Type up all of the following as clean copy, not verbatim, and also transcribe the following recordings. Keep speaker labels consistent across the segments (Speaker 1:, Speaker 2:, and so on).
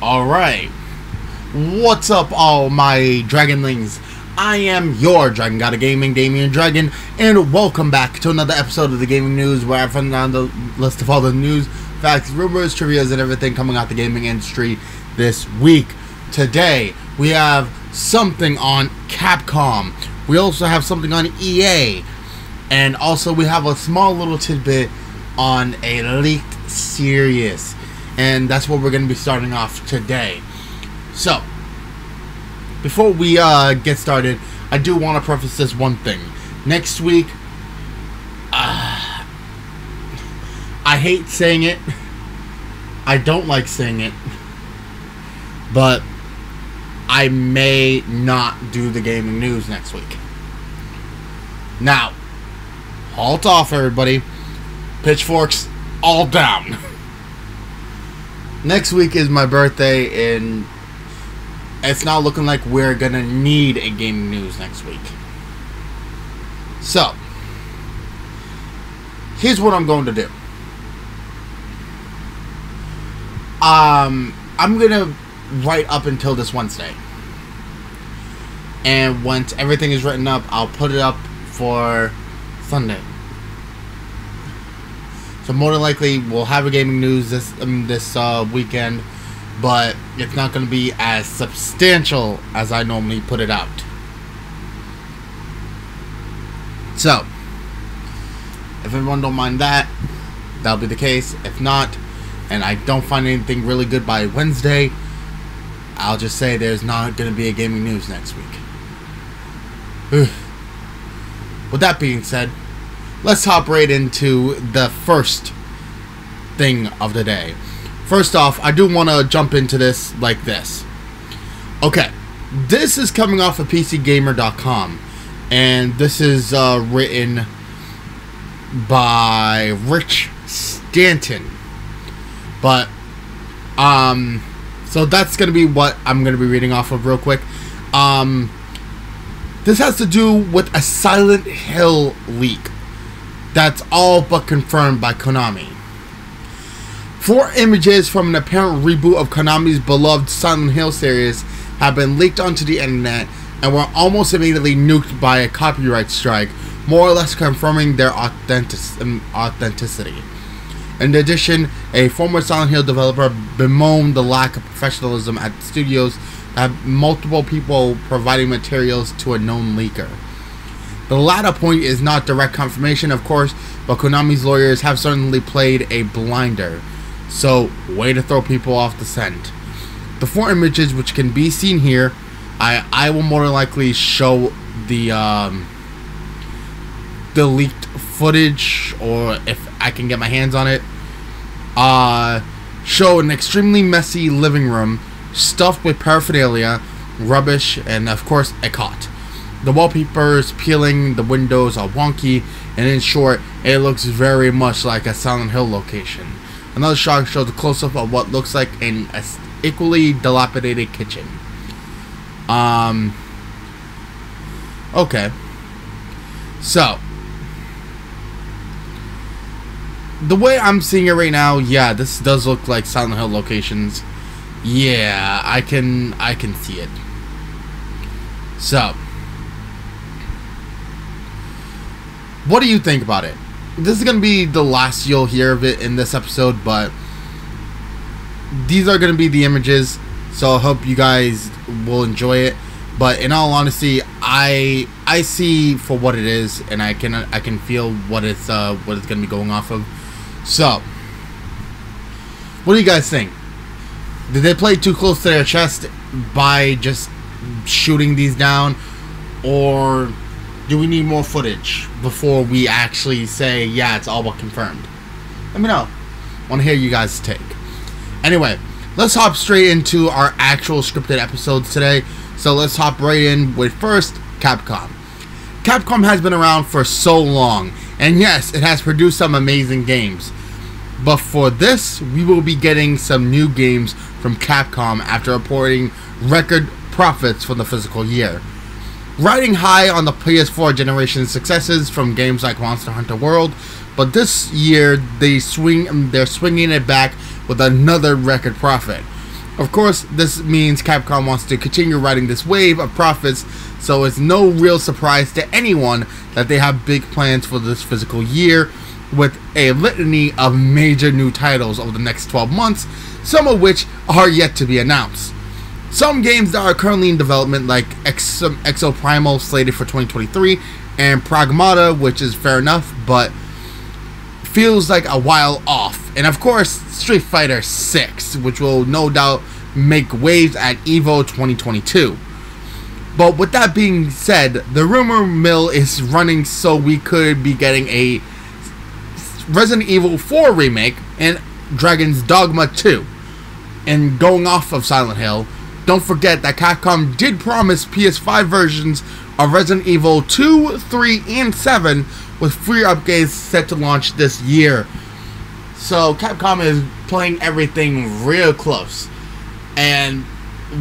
Speaker 1: Alright, what's up all my Dragonlings? I am your Dragon God of Gaming, Damian Dragon, and welcome back to another episode of the Gaming News, where I run down the list of all the news, facts, rumors, trivias, and everything coming out the gaming industry this week. Today, we have something on Capcom. We also have something on EA. And also we have a small little tidbit on a leaked series. And that's what we're going to be starting off today. So, before we get started, I do want to preface this one thing. Next week, I hate saying it. I don't like saying it. But I may not do the gaming news next week. Now, halt off everybody. Pitchforks all down. Next week is my birthday, and it's not looking like we're gonna need a gaming news next week. So, here's what I'm going to do. I'm gonna write up until this Wednesday. And once everything is written up, I'll put it up for Sunday. So more than likely, we'll have a gaming news this weekend, but it's not going to be as substantial as I normally put it out. So, if everyone don't mind that, that'll be the case. If not, and I don't find anything really good by Wednesday, I'll just say there's not going to be a gaming news next week. With that being said, let's hop right into the first thing of the day. First off, I do want to jump into this like this. Okay, this is coming off of PCGamer.com, and this is written by Rich Stanton. But, so that's going to be what I'm going to be reading off of real quick. This has to do with a Silent Hill leak. That's all but confirmed by Konami. 4 images from an apparent reboot of Konami's beloved Silent Hill series have been leaked onto the internet and were almost immediately nuked by a copyright strike, more or less confirming their authenticity. In addition, a former Silent Hill developer bemoaned the lack of professionalism at studios that have multiple people providing materials to a known leaker. The latter point is not direct confirmation, of course, but Konami's lawyers have certainly played a blinder. So, way to throw people off the scent. The 4 images, which can be seen here, I will more than likely show the leaked footage, or if I can get my hands on it. Show an extremely messy living room, stuffed with paraphernalia, rubbish, and of course, a cot. The wallpaper is peeling, the windows are wonky, and in short, it looks very much like a Silent Hill location. Another shot shows a close-up of what looks like an equally dilapidated kitchen. Okay. So, the way I'm seeing it right now, yeah, this does look like Silent Hill locations. Yeah, I can see it. So, what do you think about it? This is going to be the last you'll hear of it in this episode, but these are going to be the images, so I hope you guys will enjoy it. But in all honesty, I see for what it is, and I can feel what it's going to be going off of. So, what do you guys think? Did they play too close to their chest by just shooting these down, or do we need more footage before we actually say, yeah, it's all but confirmed? Let me know. I want to hear you guys' take. Anyway, let's hop straight into our actual scripted episodes today. So let's hop right in with first, Capcom. Capcom has been around for so long, and yes, it has produced some amazing games. But for this, we will be getting some new games from Capcom after reporting record profits for the fiscal year. Riding high on the PS4 generation successes from games like Monster Hunter World, but this year they're swinging it back with another record profit. Of course, this means Capcom wants to continue riding this wave of profits, so it's no real surprise to anyone that they have big plans for this fiscal year, with a litany of major new titles over the next 12 months, some of which are yet to be announced. Some games that are currently in development, like Exoprimal, slated for 2023, and Pragmata, which is fair enough, but feels like a while off. And of course, Street Fighter 6, which will no doubt make waves at EVO 2022. But with that being said, the rumor mill is running, so we could be getting a Resident Evil 4 remake and Dragon's Dogma 2. And going off of Silent Hill, don't forget that Capcom did promise PS5 versions of Resident Evil 2, 3, and 7 with free upgrades set to launch this year. So Capcom is playing everything real close. And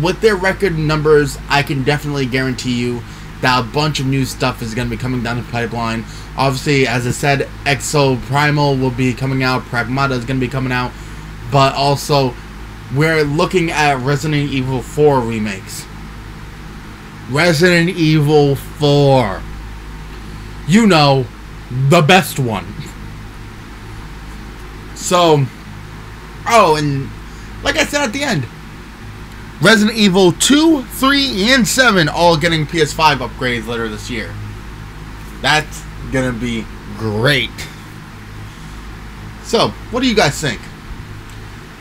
Speaker 1: with their record numbers, I can definitely guarantee you that a bunch of new stuff is going to be coming down the pipeline. Obviously, as I said, Exoprimal will be coming out, Pragmata is going to be coming out, but also we're looking at Resident Evil 4 remakes. Resident Evil 4. You know, the best one. So, oh, and like I said at the end, Resident Evil 2, 3, and 7 all getting PS5 upgrades later this year. That's gonna be great. So, what do you guys think?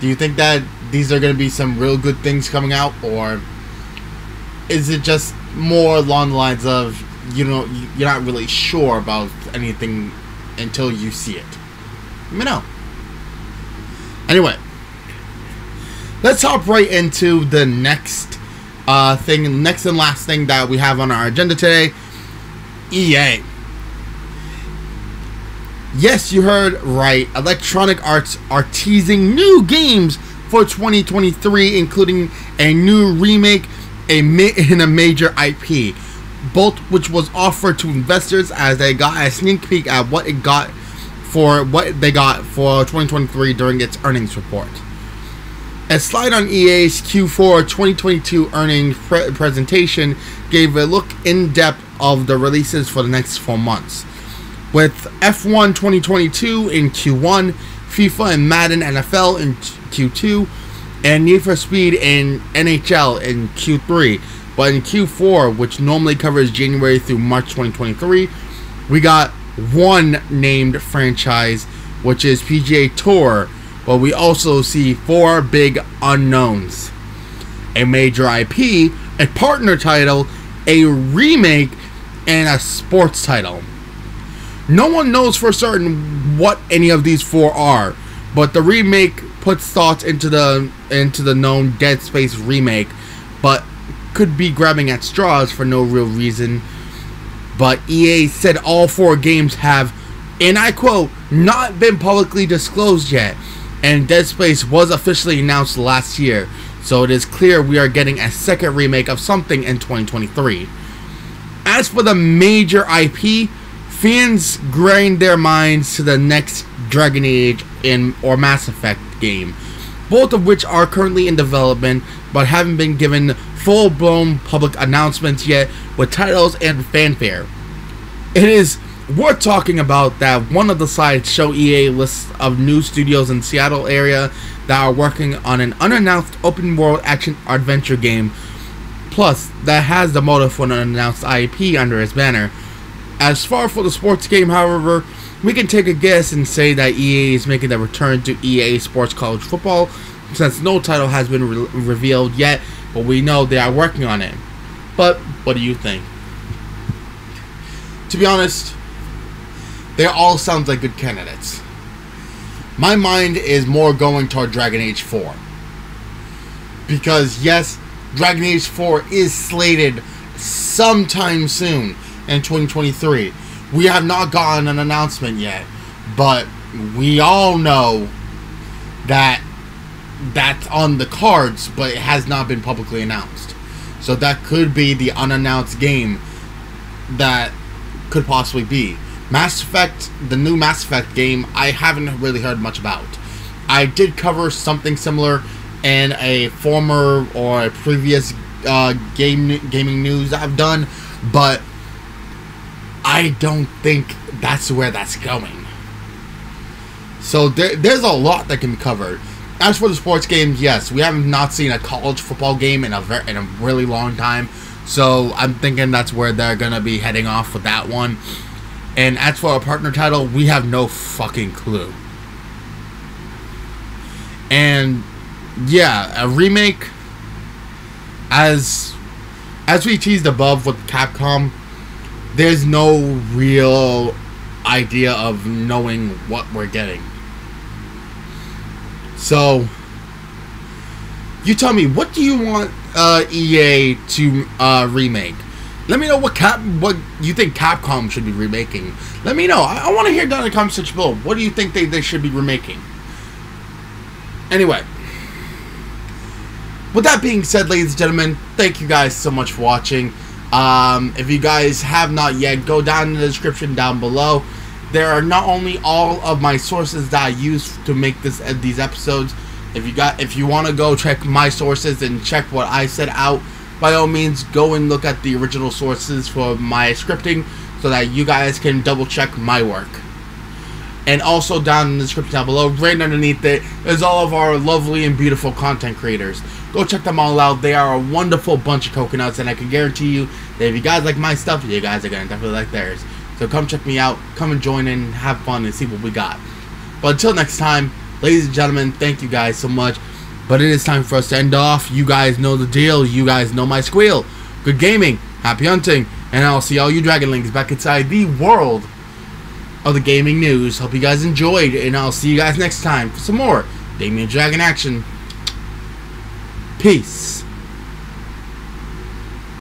Speaker 1: Do you think that these are gonna be some real good things coming out, or is it just more along the lines of, you know, you're not really sure about anything until you see it? Let me know. Anyway, let's hop right into the next next and last thing that we have on our agenda today. EA. Yes, you heard right. Electronic Arts are teasing new games for 2023, including a new remake and a major IP, both which was offered to investors as they got a sneak peek at what they got for 2023 during its earnings report. A slide on EA's Q4 2022 earnings presentation gave a look in depth of the releases for the next 4 months, with F1 2022 in Q1, FIFA and Madden NFL in Q2, and Need for Speed and NHL in Q3. But in Q4, which normally covers January through March 2023, we got one named franchise, which is PGA Tour, but we also see 4 big unknowns: a major IP, a partner title, a remake, and a sports title. No one knows for certain what any of these 4 are, but the remake puts thoughts into the known Dead Space remake, but could be grabbing at straws for no real reason. But EA said all 4 games have, and I quote, not been publicly disclosed yet, and Dead Space was officially announced last year, so it is clear we are getting a second remake of something in 2023. As for the major IP, fans grind their minds to the next Dragon Age or Mass Effect game, both of which are currently in development but haven't been given full-blown public announcements yet with titles and fanfare. It is worth talking about that one of the sites show EA lists of new studios in Seattle area that are working on an unannounced open-world action-adventure game, plus that has the motive for an unannounced IP under its banner. As far for the sports game, however, we can take a guess and say that EA is making the return to EA Sports College Football, since no title has been revealed yet, but we know they are working on it. But what do you think? To be honest, they all sound like good candidates. My mind is more going toward Dragon Age 4. Because yes, Dragon Age 4 is slated sometime soon in 2023. We have not gotten an announcement yet, but we all know that that's on the cards, but it has not been publicly announced. So that could be the unannounced game that could possibly be. Mass Effect, the new Mass Effect game, I haven't really heard much about. I did cover something similar and a former or a previous gaming news I've done, but I don't think that's where that's going. So there's a lot that can be covered. As for the sports games, yes, we have not seen a college football game in a really long time, so I'm thinking that's where they're gonna be heading off with that one. And as for a partner title, we have no fucking clue. And yeah, a remake, as we teased above with Capcom, there's no real idea of knowing what we're getting. So you tell me, what do you want EA to remake? Let me know what you think Capcom should be remaking. Let me know. I want to hear down in the comment section below. What do you think they should be remaking? Anyway, with that being said, ladies and gentlemen, thank you guys so much for watching. If you guys have not yet, go down in the description down below. There are not only all of my sources that I use to make these episodes. If you want to go check my sources and check what I set out, by all means, go and look at the original sources for my scripting so that you guys can double check my work. And also down in the description down below, right underneath it, is all of our lovely and beautiful content creators. Go check them all out. They are a wonderful bunch of coconuts, and I can guarantee you that if you guys like my stuff, you guys are going to definitely like theirs. So come check me out, come and join in, have fun, and see what we got. But until next time, ladies and gentlemen, thank you guys so much. But it is time for us to end off. You guys know the deal. You guys know my squeal. Good gaming, happy hunting, and I'll see all you Dragonlings back inside the world of the gaming news. Hope you guys enjoyed, and I'll see you guys next time for some more Damian Dragon action. Peace.